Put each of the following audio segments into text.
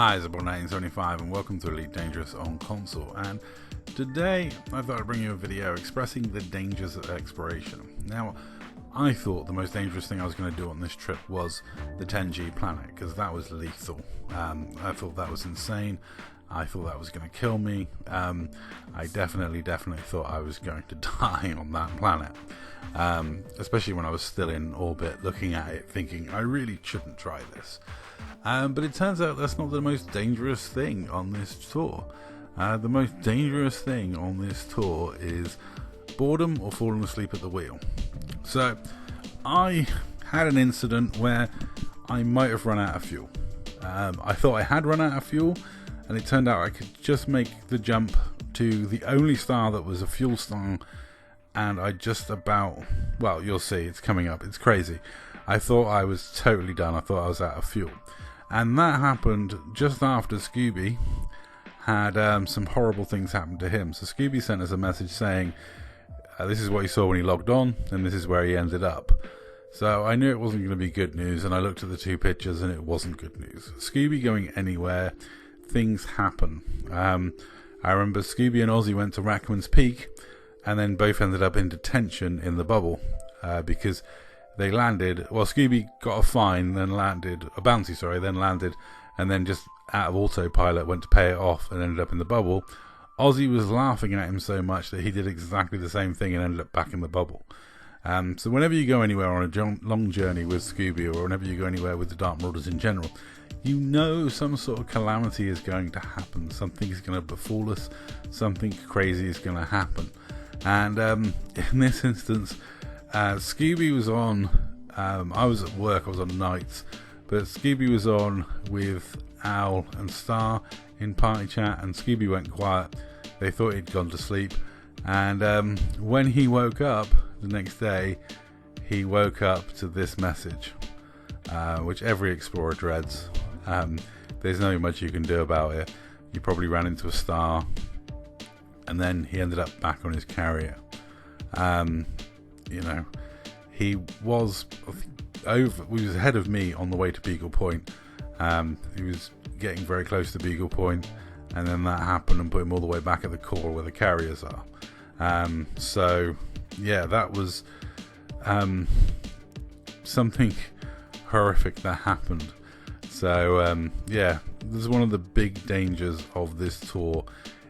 Hi, it's About1975 and welcome to Elite Dangerous on console, and today I thought I'd bring you a video expressing the dangers of exploration. Now, I thought the most dangerous thing I was going to do on this trip was the 10G planet, because that was lethal. I thought that was insane. I thought that was going to kill me. I definitely thought I was going to die on that planet, especially when I was still in orbit looking at it thinking I really shouldn't try this. But it turns out that's not the most dangerous thing on this tour. The most dangerous thing on this tour is boredom or falling asleep at the wheel. So I had an incident where I might have run out of fuel. I thought I had run out of fuel, and it turned out I could just make the jump to the only star that was a fuel star, and I just about, well, you'll see, it's coming up, it's crazy. I thought I was totally done. I thought I was out of fuel. And that happened just after Scooby had some horrible things happen to him. So Scooby sent us a message saying, this is what he saw when he logged on, and this is where he ended up. So I knew it wasn't going to be good news, and I looked at the two pictures, and it wasn't good news. Scooby going anywhere, things happen. I remember Scooby and Ozzy went to Rackman's Peak, and then both ended up in detention in the bubble, because they landed, well, Scooby got a fine, then landed, a bounty, sorry, then landed, and then just out of autopilot went to pay it off and ended up in the bubble. Ozzy was laughing at him so much that he did exactly the same thing and ended up back in the bubble. So whenever you go anywhere on a long journey with Scooby, or whenever you go anywhere with the Dark Marauders in general, you know some sort of calamity is going to happen. Something is going to befall us. Something crazy is going to happen. And in this instance, Scooby was on, I was at work, I was on nights, but Scooby was on with Al and Star in party chat, and Scooby went quiet. They thought he'd gone to sleep, and when he woke up the next day, he woke up to this message, which every explorer dreads. There's not much you can do about it. You probably ran into a star, and then he ended up back on his carrier. You know, he was ahead of me on the way to Beagle Point. He was getting very close to Beagle Point, and then that happened and put him all the way back at the core where the carriers are. So yeah, that was something horrific that happened. So yeah, this is one of the big dangers of this tour,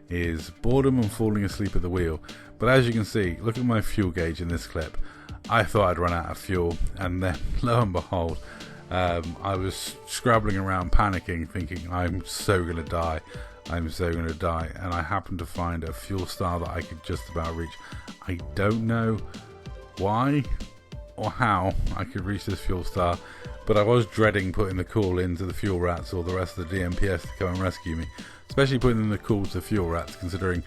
is boredom and falling asleep at the wheel. But as you can see, look at my fuel gauge in this clip. I thought I'd run out of fuel, and then lo and behold, I was scrabbling around panicking, thinking I'm so going to die, I'm so going to die, and I happened to find a fuel star that I could just about reach. I don't know why or how I could reach this fuel star, but I was dreading putting the call into the fuel rats or the rest of the DMPS to come and rescue me, especially putting in the call to fuel rats, considering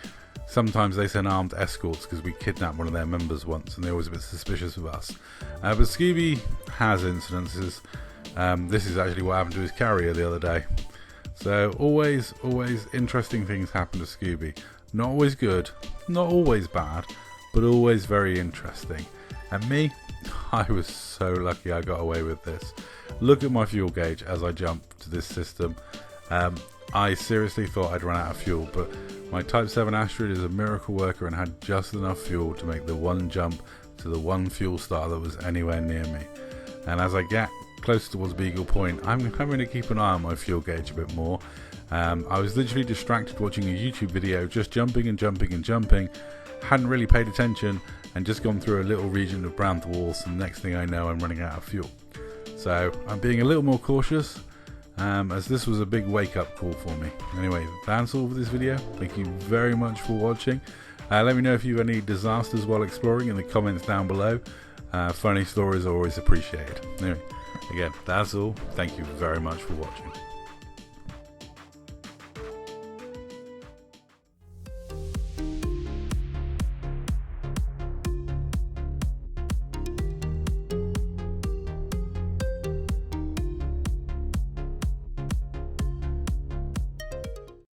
sometimes they send armed escorts, because we kidnapped one of their members once and they're always a bit suspicious of us. But Scooby has incidences. This is actually what happened to his carrier the other day. So always interesting things happen to Scooby. Not always good, not always bad, but always very interesting. And me, I was so lucky I got away with this. Look at my fuel gauge as I jump to this system. I seriously thought I'd run out of fuel, but my Type 7 Asteroid is a miracle worker and had just enough fuel to make the one jump to the one fuel star that was anywhere near me. And as I get closer towards Beagle Point, I'm having to keep an eye on my fuel gauge a bit more. I was literally distracted watching a YouTube video, just jumping and jumping and jumping. Hadn't really paid attention and just gone through a little region of brown dwarfs, and the next thing I know, I'm running out of fuel. So I'm being a little more cautious, as this was a big wake-up call for me. Anyway, that's all for this video. Thank you very much for watching. Let me know if you have any disasters while exploring in the comments down below. Funny stories are always appreciated. Anyway, again, that's all. Thank you very much for watching.